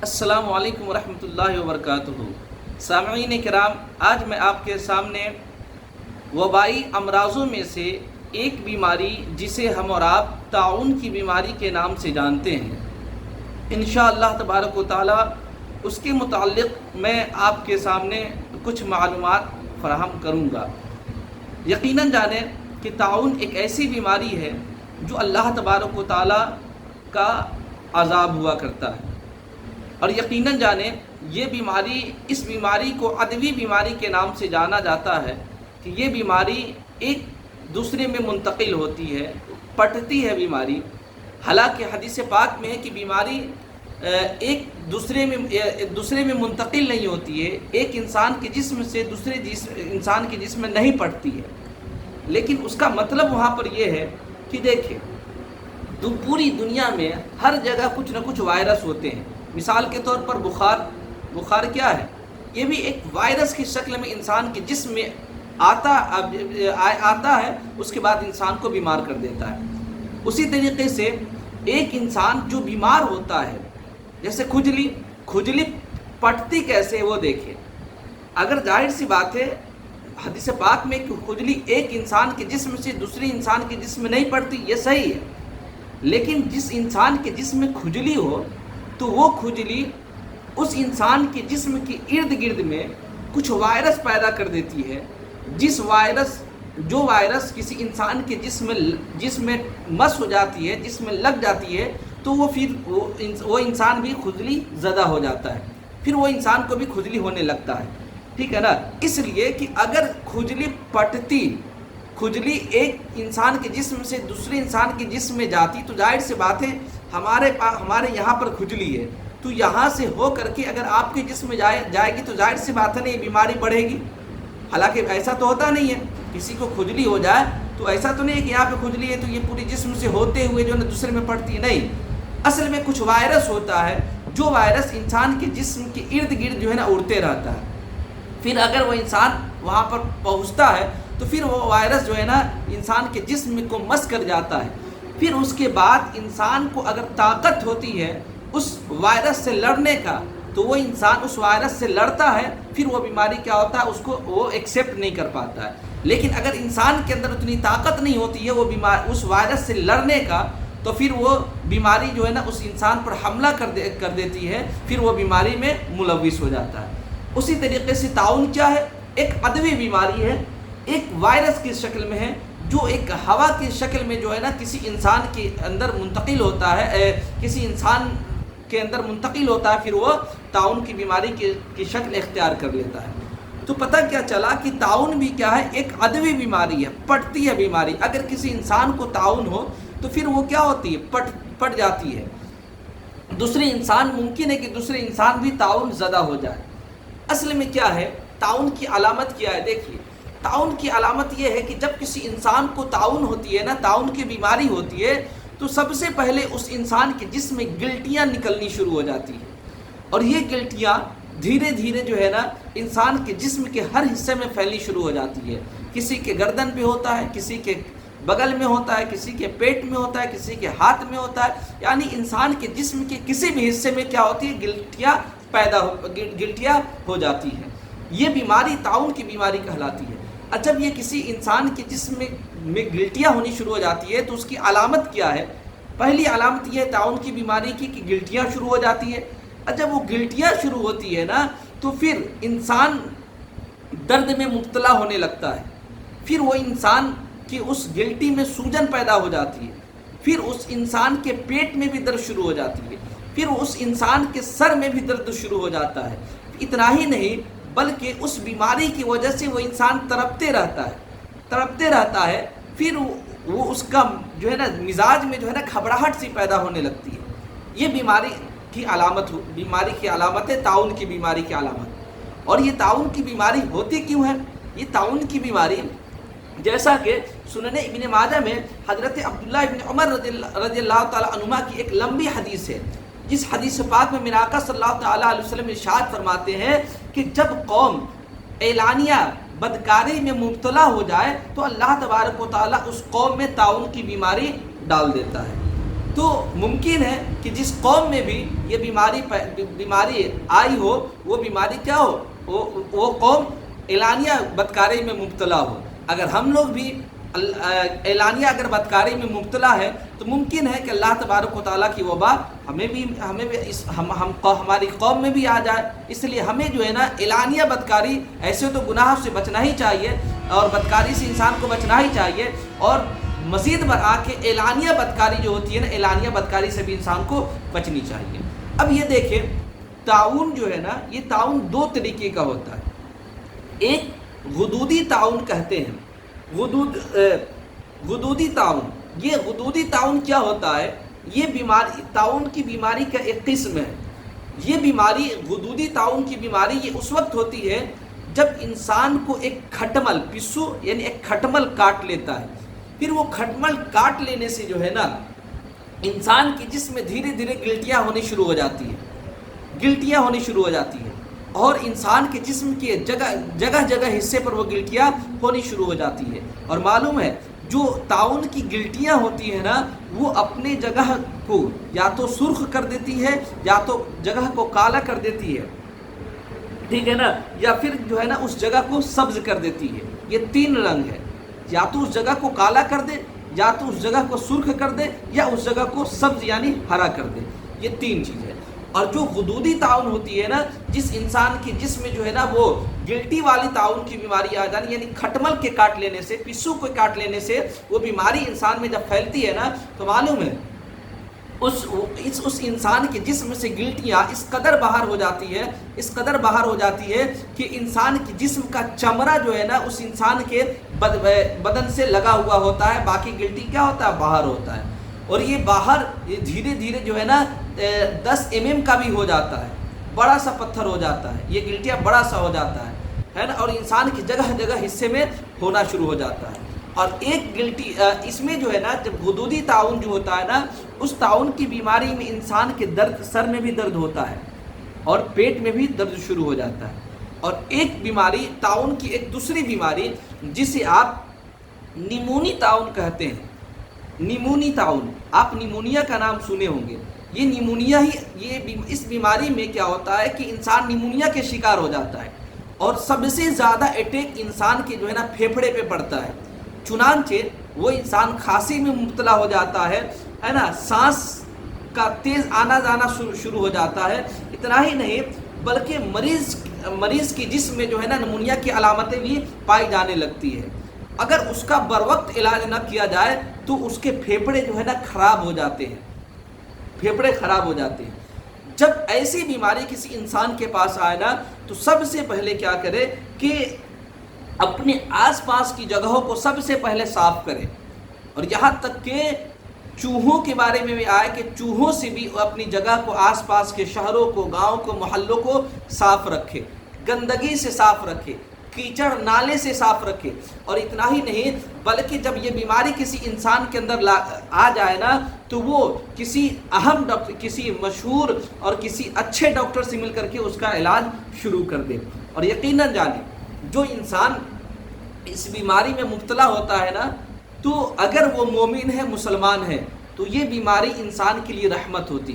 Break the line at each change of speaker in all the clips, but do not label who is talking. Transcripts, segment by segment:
السلام علیکم ورحمۃ اللہ وبرکاتہ۔ سامعین کرام، آج میں آپ کے سامنے وبائی امراضوں میں سے ایک بیماری جسے ہم اور آپ طاعون کی بیماری کے نام سے جانتے ہیں، انشاءاللہ تبارک و تعالی اس کے متعلق میں آپ کے سامنے کچھ معلومات فراہم کروں گا۔ یقیناً جانیں کہ طاعون ایک ایسی بیماری ہے جو اللہ تبارک و تعالی کا عذاب ہوا کرتا ہے، اور یقیناً جانیں اس بیماری کو عدوی بیماری کے نام سے جانا جاتا ہے کہ یہ بیماری ایک دوسرے میں منتقل ہوتی ہے، پٹتی ہے بیماری۔ حالانکہ حدیث پاک میں ہے کہ بیماری ایک دوسرے میں منتقل نہیں ہوتی ہے، ایک انسان کے جسم سے دوسرے انسان کے جسم میں نہیں پڑتی ہے، لیکن اس کا مطلب وہاں پر یہ ہے کہ دیکھیں پوری دنیا میں ہر جگہ کچھ نہ کچھ وائرس ہوتے ہیں۔ مثال کے طور پر بخار کیا ہے؟ یہ بھی ایک وائرس کی شکل میں انسان کے جسم میں آتا ہے، اس کے بعد انسان کو بیمار کر دیتا ہے۔ اسی طریقے سے ایک انسان جو بیمار ہوتا ہے، جیسے کھجلی پٹتی کیسے وہ دیکھیں۔ اگر ظاہر سی بات ہے حدیث پاک میں کہ کھجلی ایک انسان کے جسم سے دوسرے انسان کے جسم میں نہیں پڑتی، یہ صحیح ہے، لیکن جس انسان کے جسم میں کھجلی ہو تو وہ کھجلی اس انسان کے جسم کے ارد گرد میں کچھ وائرس پیدا کر دیتی ہے، جو وائرس کسی انسان کے جسم میں مس ہو جاتی ہے، جسم میں لگ جاتی ہے، تو وہ انسان بھی کھجلی زدہ ہو جاتا ہے، پھر وہ انسان کو بھی کھجلی ہونے لگتا ہے، ٹھیک ہے نا۔ اس لیے کہ اگر کھجلی ایک انسان کے جسم سے دوسرے انسان کے جسم میں جاتی تو ظاہر سی بات ہے ہمارے یہاں پر کھجلی ہے، تو یہاں سے ہو کر کے اگر آپ کے جسم میں جائے گی تو ظاہر سی بات ہے نا یہ بیماری بڑھے گی۔ حالانکہ ایسا تو ہوتا نہیں ہے، کسی کو کھجلی ہو جائے تو ایسا تو نہیں ہے کہ یہاں پہ کھجلی ہے تو یہ پوری جسم سے ہوتے ہوئے جو ہے دوسرے میں پڑتی ہے، نہیں۔ اصل میں کچھ وائرس ہوتا ہے، جو وائرس انسان کے جسم کے ارد گرد جو ہے نا اڑتے رہتا ہے، پھر اگر وہ انسان وہاں پر پہنچتا ہے تو پھر وہ وائرس جو ہے نا انسان کے جسم کو مس کر جاتا ہے۔ پھر اس کے بعد انسان کو اگر طاقت ہوتی ہے اس وائرس سے لڑنے کا تو وہ انسان اس وائرس سے لڑتا ہے، پھر وہ بیماری کیا ہوتا ہے اس کو وہ ایکسیپٹ نہیں کر پاتا ہے۔ لیکن اگر انسان کے اندر اتنی طاقت نہیں ہوتی ہے اس وائرس سے لڑنے کا، تو پھر وہ بیماری جو ہے نا اس انسان پر حملہ کر دیتی ہے، پھر وہ بیماری میں ملوث ہو جاتا ہے۔ اسی طریقے سے طاعون کیا ہے؟ ایک عدوی بیماری ہے، ایک وائرس کی شکل میں ہے، جو ایک ہوا کی شکل میں جو ہے نا کسی انسان کے اندر منتقل ہوتا ہے، کسی انسان کے اندر منتقل ہوتا ہے، پھر وہ طاعون کی بیماری کی شکل اختیار کر لیتا ہے۔ تو پتہ کیا چلا کہ طاعون بھی کیا ہے؟ ایک عدوی بیماری ہے، پٹتی ہے بیماری۔ اگر کسی انسان کو طاعون ہو تو پھر وہ کیا ہوتی ہے؟ پٹ جاتی ہے۔ ممکن ہے کہ دوسرے انسان بھی طاعون زدہ ہو جائے۔ اصل میں کیا ہے؟ طاعون کی علامت کیا ہے؟ دیکھیے، طاعون کی علامت یہ ہے کہ جب کسی انسان کو طاعون ہوتی ہے نا، طاعون کی بیماری ہوتی ہے، تو سب سے پہلے اس انسان کے جسم میں گلٹیاں نکلنی شروع ہو جاتی ہیں، اور یہ گلٹیاں دھیرے دھیرے جو ہے نا انسان کے جسم کے ہر حصے میں پھیلنی شروع ہو جاتی ہے۔ کسی کے گردن پہ ہوتا ہے، کسی کے بغل میں ہوتا ہے، کسی کے پیٹ میں ہوتا ہے، کسی کے ہاتھ میں ہوتا ہے، یعنی انسان کے جسم کے کسی بھی حصے میں کیا ہوتی ہے؟ گلٹیاں ہو جاتی ہیں۔ یہ بیماری طاعون کی بیماری کہلاتی ہے۔ جب یہ کسی انسان کے جسم میں گلٹیاں ہونی شروع ہو جاتی ہے تو اس کی علامت کیا ہے؟ پہلی علامت یہ ہے طاعون کی بیماری کی کہ گلٹیاں شروع ہو جاتی ہے۔ جب وہ گلٹیاں شروع ہوتی ہے نا تو پھر انسان درد میں مبتلا ہونے لگتا ہے، پھر وہ انسان کی اس گلٹی میں سوجن پیدا ہو جاتی ہے، پھر اس انسان کے پیٹ میں بھی درد شروع ہو جاتی ہے، پھر اس انسان کے سر میں بھی درد شروع ہو جاتا ہے۔ اتنا ہی نہیں بلکہ اس بیماری کی وجہ سے وہ انسان تڑپتے رہتا ہے، پھر وہ اس کا جو ہے نا مزاج میں جو ہے نا گھبراہٹ سی پیدا ہونے لگتی ہے۔ یہ بیماری کی علامت ہے، طاعون کی بیماری کی علامت۔ اور یہ طاعون کی بیماری ہوتی کیوں ہے؟ یہ طاعون کی بیماری جیسا کہ سنن ابن ماجہ میں حضرت عبداللہ ابن عمر رضی اللہ تعالیٰ عنہما کی ایک لمبی حدیث ہے، جس حدیث پاک میں میرے آقا صلی اللہ تعالیٰ علیہ وسلم ارشاد فرماتے ہیں کہ جب قوم اعلانیہ بدکاری میں مبتلا ہو جائے تو اللہ تبارک و تعالیٰ اس قوم میں طاعون کی بیماری ڈال دیتا ہے۔ تو ممکن ہے کہ جس قوم میں بھی یہ بیماری آئی ہو وہ بیماری کیا ہو، وہ قوم اعلانیہ بدکاری میں مبتلا ہو۔ اگر ہم لوگ بھی اعلانیہ اگر بدکاری میں مبتلا ہے تو ممکن ہے کہ اللہ تبارک و تعالیٰ کی وبا ہماری قوم میں بھی آ جائے۔ اس لیے ہمیں جو ہے نا اعلانیہ بدکاری، ایسے تو گناہوں سے بچنا ہی چاہیے اور بدکاری سے انسان کو بچنا ہی چاہیے، اور مزید بر آ کے اعلانیہ بدکاری جو ہوتی ہے نا، اعلانیہ بدکاری سے بھی انسان کو بچنی چاہیے۔ اب یہ دیکھیں تعاون جو ہے نا، یہ تعاون دو طریقے کا ہوتا ہے۔ ایک غدودی تعاون کہتے ہیں، غدودی تعاون۔ یہ غدودی تعاون کیا ہوتا ہے؟ یہ بیماری تعاون کی بیماری کا ایک قسم ہے۔ یہ بیماری غدودی تعاون کی بیماری یہ اس وقت ہوتی ہے جب انسان کو ایک کھٹمل، پسو یعنی ایک کھٹمل کاٹ لیتا ہے۔ پھر وہ کھٹمل کاٹ لینے سے جو ہے نا انسان کے جسم میں دھیرے دھیرے گلٹیاں ہونی شروع ہو جاتی ہیں، اور انسان کے جسم کے جگہ حصے پر وہ گلٹیاں ہونی شروع ہو جاتی ہے۔ اور معلوم ہے جو تعاون کی گلٹیاں ہوتی ہیں نا، وہ اپنے جگہ کو یا تو سرخ کر دیتی ہے یا تو جگہ کو کالا کر دیتی ہے، ٹھیک ہے نا، یا پھر جو ہے نا اس جگہ کو سبز کر دیتی ہے۔ یہ تین رنگ ہے، یا تو اس جگہ کو کالا کر دے، یا تو اس جگہ کو سرخ کر دے، یا اس جگہ کو سبز یعنی ہرا کر دے۔ یہ تین چیز ہے۔ اور جو غدودی تعاون ہوتی ہے نا، جس انسان کے جسم میں جو ہے نا وہ گلٹی والی تعاون کی بیماری آ جانی، یعنی کھٹمل کے کاٹ لینے سے، پسو کو کاٹ لینے سے وہ بیماری انسان میں جب پھیلتی ہے نا، تو معلوم ہے اس انسان کے جسم سے گلٹیاں اس قدر باہر ہو جاتی ہے کہ انسان کے جسم کا چمڑا جو ہے نا اس انسان کے بدن سے لگا ہوا ہوتا ہے، باقی گلٹی کیا ہوتا ہے؟ باہر ہوتا ہے۔ اور یہ باہر یہ دھیرے دھیرے جو ہے نا 10 mm کا بھی ہو جاتا ہے، بڑا سا پتھر ہو جاتا ہے، یہ گلٹیاں بڑا سا ہو جاتا ہے نا، اور انسان کی جگہ حصے میں ہونا شروع ہو جاتا ہے۔ اور ایک گلٹی اس میں جو ہے نا، جب غدودی تعاون جو ہوتا ہے نا، اس تعاون کی بیماری میں انسان کے سر میں بھی درد ہوتا ہے اور پیٹ میں بھی درد شروع ہو جاتا ہے۔ اور ایک بیماری تعاون کی ایک دوسری بیماری جسے آپ نیمونی تعاون کہتے ہیں، نیمونی تعاون، آپ نیمونیا کا نام سنے ہوں گے۔ یہ نیمونیا اس بیماری میں کیا ہوتا ہے کہ انسان نیمونیا کے شکار ہو جاتا ہے، اور سب سے زیادہ اٹیک انسان کے جو ہے نا پھیپھڑے پہ پڑتا ہے، چنانچہ وہ انسان کھانسی میں مبتلا ہو جاتا ہے نا، سانس کا تیز آنا جانا شروع ہو جاتا ہے۔ اتنا ہی نہیں بلکہ مریض کے جسم میں جو ہے نا نیمونیا کی علامتیں بھی پائی جانے لگتی ہے۔ اگر اس کا بر وقت علاج نہ کیا جائے تو اس کے پھیپھڑے جو ہے نا خراب ہو جاتے ہیں، جب ایسی بیماری کسی انسان کے پاس آئے نا، تو سب سے پہلے کیا کرے کہ اپنے آس پاس کی جگہوں کو سب سے پہلے صاف کرے، اور یہاں تک کہ چوہوں کے بارے میں بھی آئے کہ چوہوں سے بھی اپنی جگہ کو، آس پاس کے شہروں کو، گاؤں کو، محلوں کو صاف رکھے، گندگی سے صاف رکھے، کیچڑ نالے سے صاف رکھے۔ اور اتنا ہی نہیں بلکہ جب یہ بیماری کسی انسان کے اندر آ جائے نا، تو وہ کسی اہم ڈاکٹر، کسی مشہور اور کسی اچھے ڈاکٹر سے مل کر کے اس کا علاج شروع کر دے۔ اور یقیناً جانیں جو انسان اس بیماری میں مبتلا ہوتا ہے نا، تو اگر وہ مومن ہے، مسلمان ہے، تو یہ بیماری انسان کے لیے رحمت ہوتی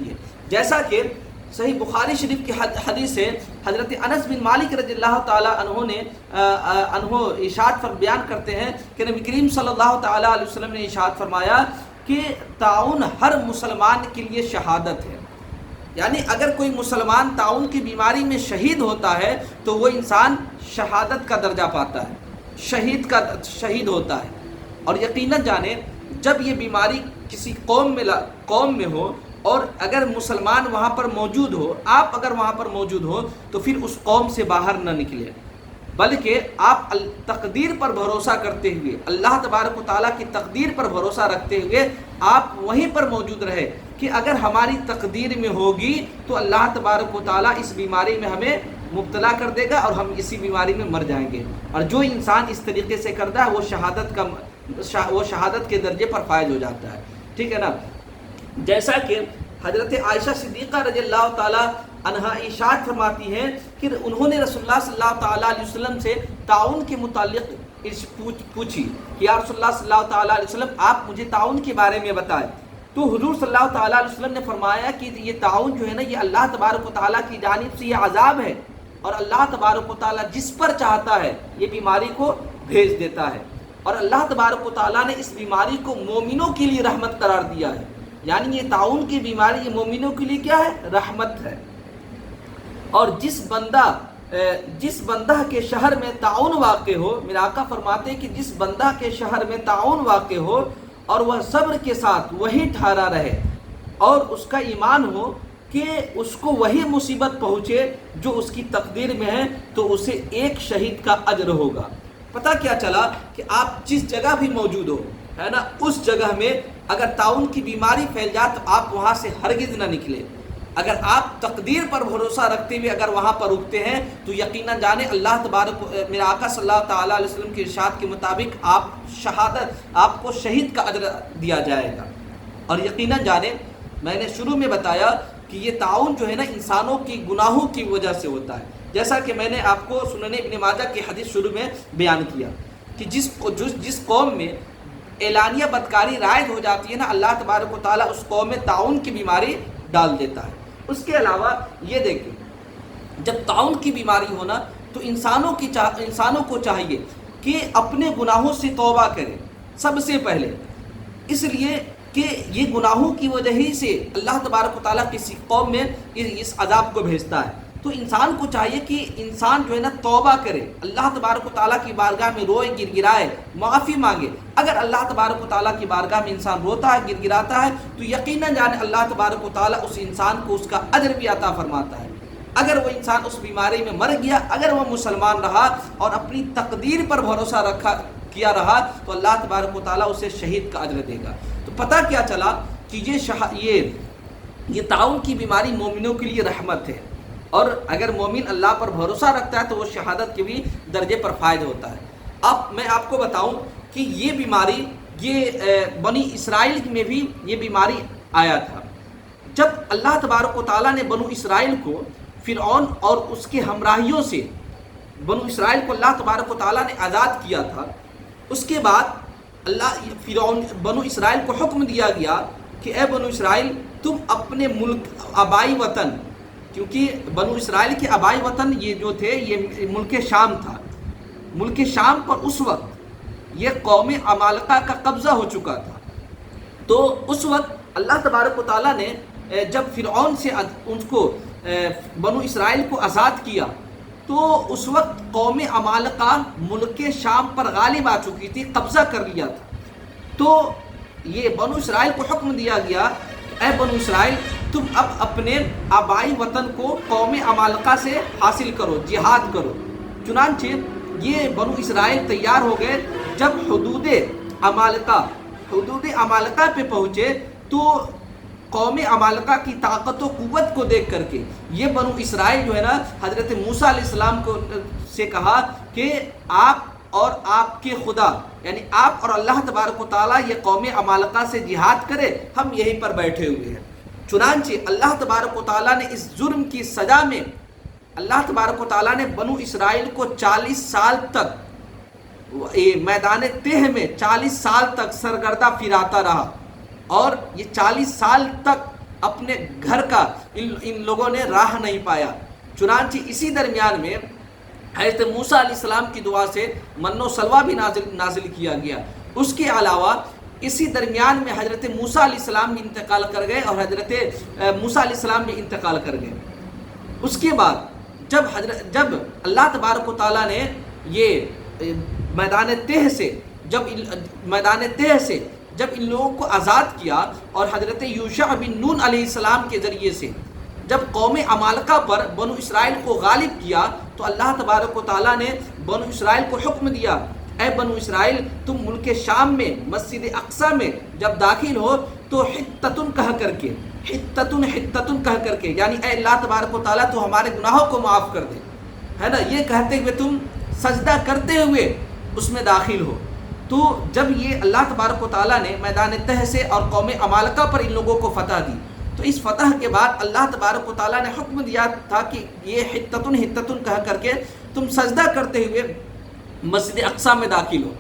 ہے، جیسا کہ صحیح بخاری شریف کی حدیث ہے، حضرت انس بن مالک رضی اللہ تعالی عنہ ارشاد بیان کرتے ہیں کہ نبی کریم صلی اللہ تعالی علیہ وسلم نے ارشاد فرمایا کہ تعاون ہر مسلمان کے لیے شہادت ہے، یعنی اگر کوئی مسلمان تعاون کی بیماری میں شہید ہوتا ہے تو وہ انسان شہادت کا درجہ پاتا ہے، شہید ہوتا ہے۔ اور یقیناً جانیں جب یہ بیماری کسی قوم میں ہو اور اگر مسلمان وہاں پر موجود ہو، آپ اگر وہاں پر موجود ہو، تو پھر اس قوم سے باہر نہ نکلے، بلکہ آپ تقدیر پر بھروسہ کرتے ہوئے، اللہ تبارک و تعالیٰ کی تقدیر پر بھروسہ رکھتے ہوئے آپ وہیں پر موجود رہے کہ اگر ہماری تقدیر میں ہوگی تو اللہ تبارک و تعالیٰ اس بیماری میں ہمیں مبتلا کر دے گا اور ہم اسی بیماری میں مر جائیں گے۔ اور جو انسان اس طریقے سے کرتا ہے وہ شہادت کے درجے پر فائز ہو جاتا ہے، ٹھیک ہے نا۔ جیسا کہ حضرت عائشہ صدیقہ رضی اللہ تعالی عنہا ارشاد فرماتی ہیں کہ انہوں نے رسول اللہ صلی اللہ تعالی علیہ وسلم سے تعاون کے متعلق پوچھی کہ یا رسول اللہ صلی اللہ تعالیٰ علیہ وسلم آپ مجھے تعاون کے بارے میں بتائیں، تو حضور صلی اللہ تعالیٰ علیہ وسلم نے فرمایا کہ یہ تعاون جو ہے نا یہ اللہ تبارک و تعالیٰ کی جانب سے یہ عذاب ہے، اور اللہ تبارک و تعالیٰ جس پر چاہتا ہے یہ بیماری کو بھیج دیتا ہے، اور اللہ تبارک و تعالیٰ نے اس بیماری کو مومنوں کے لیے رحمت قرار دیا ہے، یعنی یہ تعاون کی بیماری یہ مومنوں کے لیے کیا ہے؟ رحمت ہے۔ اور جس بندہ کے شہر میں تعاون واقع ہو، میرے آقا فرماتے ہیں کہ جس بندہ کے شہر میں تعاون واقع ہو اور وہ صبر کے ساتھ وہی ٹھہرا رہے اور اس کا ایمان ہو کہ اس کو وہی مصیبت پہنچے جو اس کی تقدیر میں ہے، تو اسے ایک شہید کا اجر ہوگا۔ پتہ کیا چلا کہ آپ جس جگہ بھی موجود ہو ہے نا، اس جگہ میں اگر تعاون کی بیماری پھیل جائے تو آپ وہاں سے ہرگز نہ نکلے۔ اگر آپ تقدیر پر بھروسہ رکھتے ہوئے اگر وہاں پر رکتے ہیں تو یقیناً جانے اللہ تبارک میرے آقا صلی اللہ تعالیٰ علیہ وسلم کے ارشاد کے مطابق آپ کو شہید کا اجر دیا جائے گا۔ اور یقیناً جانے میں نے شروع میں بتایا کہ یہ تعاون جو ہے نا انسانوں کی گناہوں کی وجہ سے ہوتا ہے، جیسا کہ میں نے آپ کو سنن ابن ماجہ کی حدیث شروع میں بیان کیا کہ جس قوم میں اعلانیہ بدکاری رائج ہو جاتی ہے نا، اللہ تبارک و تعالیٰ اس قوم میں تعاون کی بیماری ڈال دیتا ہے۔ اس کے علاوہ یہ دیکھیں، جب تعاون کی بیماری ہونا تو انسانوں کو چاہیے کہ اپنے گناہوں سے توبہ کریں سب سے پہلے، اس لیے کہ یہ گناہوں کی وجہ ہی سے اللہ تبارک و تعالیٰ کسی قوم میں اس عذاب کو بھیجتا ہے۔ تو انسان کو چاہیے کہ انسان جو ہے نا توبہ کرے، اللہ تبارک و تعالیٰ کی بارگاہ میں روئے گر گرائے، معافی مانگے۔ اگر اللہ تبارک و تعالیٰ کی بارگاہ میں انسان روتا ہے، گر گراتا ہے، تو یقیناً جانے اللہ تبارک و تعالیٰ اس انسان کو اس کا اجر بھی عطا فرماتا ہے۔ اگر وہ انسان اس بیماری میں مر گیا، اگر وہ مسلمان رہا اور اپنی تقدیر پر بھروسہ کیا رہا، تو اللہ تبارک و تعالیٰ اسے شہید کا اجر دے گا۔ تو پتہ کیا چلا کہ یہ تعاون کی بیماری مومنوں کے لیے رحمت ہے، اور اگر مومن اللہ پر بھروسہ رکھتا ہے تو وہ شہادت کے بھی درجے پر فائز ہوتا ہے۔ اب میں آپ کو بتاؤں کہ یہ بیماری بنی اسرائیل میں بھی یہ بیماری آیا تھا۔ جب اللہ تبارک و تعالیٰ نے بنو اسرائیل کو فرعون اور اس کے ہمراہیوں سے بنو اسرائیل کو اللہ تبارک و تعالیٰ نے آزاد کیا تھا، اس کے بعد بنو اسرائیل کو حکم دیا گیا کہ اے بنو اسرائیل تم اپنے ملک آبائی وطن، کیونکہ بنو اسرائیل کے آبائی وطن یہ جو تھے یہ ملک شام تھا، ملک شام پر اس وقت یہ قوم عمالقہ کا قبضہ ہو چکا تھا۔ تو اس وقت اللہ تبارک و تعالیٰ نے جب فرعون سے ان کو بنو اسرائیل کو آزاد کیا تو اس وقت قوم عمالقہ ملک شام پر غالب آ چکی تھی، قبضہ کر لیا تھا۔ تو یہ بنو اسرائیل کو حکم دیا گیا اے بنو اسرائیل تم اب اپنے آبائی وطن کو قوم عمالقہ سے حاصل کرو، جہاد کرو۔ چنانچہ یہ بنو اسرائیل تیار ہو گئے۔ جب حدود عمالقہ پہ پہنچے تو قوم عمالقہ کی طاقت و قوت کو دیکھ کر کے یہ بنو اسرائیل جو ہے نا حضرت موسیٰ علیہ السلام سے کہا کہ آپ اور آپ کے خدا، یعنی آپ اور اللہ تبارک و تعالیٰ یہ قوم عمالقہ سے جہاد کرے، ہم یہیں پر بیٹھے ہوئے ہیں۔ چنانچہ اللہ تبارک و تعالیٰ نے اس جرم کی سزا میں اللہ تبارک و تعالیٰ نے بنو اسرائیل کو 40 سال تک میدان تہ میں 40 سال تک سرگردہ پھراتا رہا، اور یہ 40 سال تک اپنے گھر کا ان لوگوں نے راہ نہیں پایا۔ چنانچہ اسی درمیان میں حضرت موسیٰ علیہ السلام کی دعا سے من و سلوہ بھی نازل کیا گیا۔ اس کے علاوہ اسی درمیان میں حضرت موسیٰ علیہ السلام بھی انتقال کر گئے اور حضرت موسیٰ علیہ السلام بھی انتقال کر گئے۔ اس کے بعد جب اللہ تبارک و تعالیٰ نے یہ میدان تہ سے جب ان لوگوں کو آزاد کیا اور حضرت یوشع بن نون علیہ السلام کے ذریعے سے جب قوم عمالقہ پر بنو اسرائیل کو غالب کیا تو اللہ تبارک و تعالیٰ نے بنو اسرائیل کو حکم دیا اے بنو اسرائیل تم ملک شام میں مسجد اقصی میں جب داخل ہو تو حتتن کہہ کر کے یعنی اے اللہ تبارک و تعالیٰ تو ہمارے گناہوں کو معاف کر دے، ہے نا، یہ کہتے ہوئے تم سجدہ کرتے ہوئے اس میں داخل ہو۔ تو جب یہ اللہ تبارک و تعالیٰ نے میدان تہ سے اور قوم عمالقہ پر ان لوگوں کو فتح دی، تو اس فتح کے بعد اللہ تبارک و تعالیٰ نے حکم دیا تھا کہ یہ حتتن کہہ کر کے تم سجدہ کرتے ہوئے مسجد اقصی میں داخل ہو.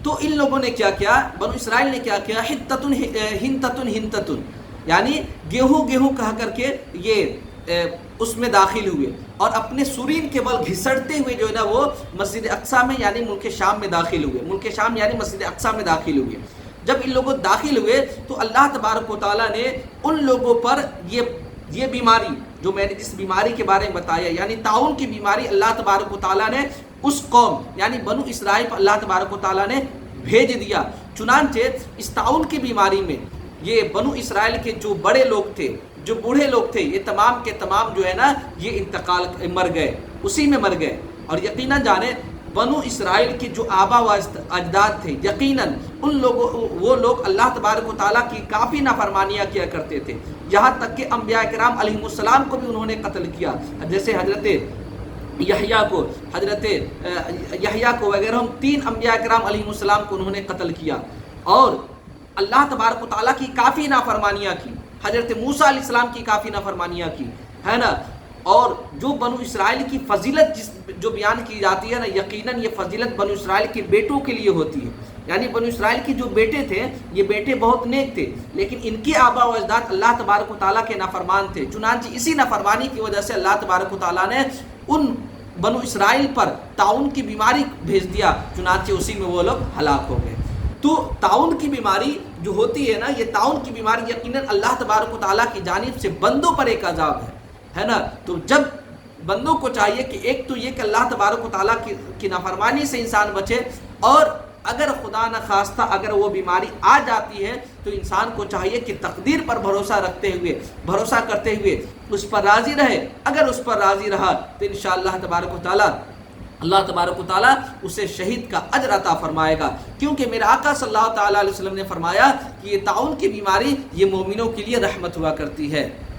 تو ان لوگوں نے کیا کیا، بنو اسرائیل نے کیا کیا، حتتن ہنتتن ہنتتن، یعنی گیہوں گیہوں کہا کر کے یہ اس میں داخل ہوئے، اور اپنے سرین کے بل گھسڑتے ہوئے جو ہے نا وہ مسجد اقصی میں یعنی ملک شام میں داخل ہوئے. ملک شام یعنی مسجد اقصی میں داخل ہوئے. جب ان لوگوں داخل ہوئے تو اللہ تبارک و تعالیٰ نے ان لوگوں پر یہ بیماری جو میں نے جس بیماری کے بارے میں بتایا یعنی طاعون کی بیماری، اللہ تبارک و تعالیٰ نے اس قوم یعنی بنو اسرائیل پر اللہ تبارک و تعالیٰ نے بھیج دیا. چنانچہ اس طاعون کی بیماری میں یہ بنو اسرائیل کے جو بڑے لوگ تھے، جو بوڑھے لوگ تھے، یہ تمام کے تمام جو ہے نا یہ مر گئے، اسی میں مر گئے. اور یقیناً جانیں بنو اسرائیل کے جو آبا و اجداد تھے، یقیناً وہ لوگ اللہ تبارک و تعالیٰ کی کافی نافرمانیاں کیا کرتے تھے، یہاں تک کہ انبیاء کرام علیہ السلام کو بھی انہوں نے قتل کیا، جیسے حضرت یحییٰ کو وغیرہ، ہم 3 انبیاء کرام علیہ السلام کو انہوں نے قتل کیا، اور اللہ تبارک و تعالیٰ کی کافی نافرمانیاں کی، حضرت موسیٰ علیہ السلام کی کافی نافرمانیاں کی ہے نا. اور جو بنو اسرائیل کی فضیلت جو بیان کی جاتی ہے نا، یقیناً یہ فضیلت بنو اسرائیل کے بیٹوں کے لیے ہوتی ہے. یعنی بنو اسرائیل کی جو بیٹے تھے یہ بیٹے بہت نیک تھے، لیکن ان کے آبا و اجداد اللہ تبارک و تعالیٰ کے نافرمان تھے. چنانچہ اسی نافرمانی کی وجہ سے اللہ تبارک و تعالیٰ نے ان بنو اسرائیل پر طاعون کی بیماری بھیج دیا، چنانچہ اسی میں وہ لوگ ہلاک ہو گئے. تو طاعون کی بیماری جو ہوتی ہے نا، یہ طاعون کی بیماری یقیناً اللہ تبارک و تعالیٰ کی جانب سے بندوں پر ایک عذاب ہے نا. تو جب بندوں کو چاہیے کہ ایک تو یہ کہ اللہ تبارک و تعالیٰ کی نافرمانی سے انسان بچے، اور اگر خدا نہ خواستہ اگر وہ بیماری آ جاتی ہے تو انسان کو چاہیے کہ تقدیر پر بھروسہ کرتے ہوئے اس پر راضی رہے. اگر اس پر راضی رہا تو انشاءاللہ تبارک و تعالیٰ اللہ تبارک و تعالیٰ اسے شہید کا اجر عطا فرمائے گا، کیونکہ میرے آقا صلی اللہ تعالیٰ علیہ وسلم نے فرمایا کہ یہ طاعون کی بیماری یہ مومنوں کے لیے رحمت ہوا کرتی ہے.